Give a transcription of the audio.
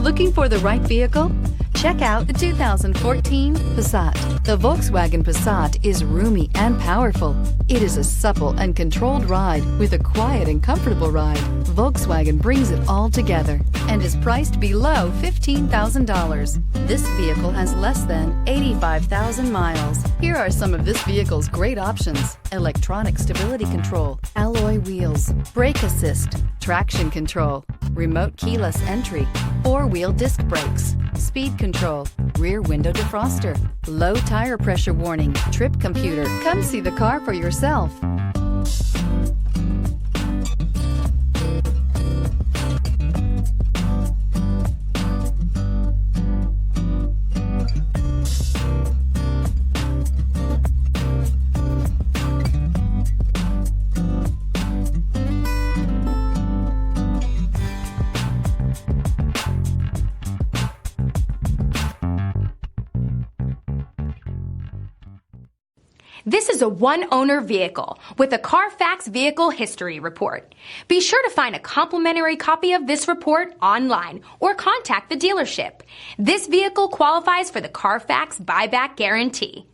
Looking for the right vehicle? Check out the 2014 Passat. The Volkswagen Passat is roomy and powerful. It is a supple and controlled ride with a quiet and comfortable ride. Volkswagen brings it all together and is priced below $15,000. This vehicle has less than 85,000 miles. Here are some of this vehicle's great options: electronic stability control, alloy wheels, brake assist, traction control, remote keyless entry, four-wheel disc brakes, speed control, rear window defroster, low tire pressure warning, trip computer. Come see the car for yourself. This is a one-owner vehicle with a Carfax Vehicle History Report. Be sure to find a complimentary copy of this report online or contact the dealership. This vehicle qualifies for the Carfax Buyback Guarantee.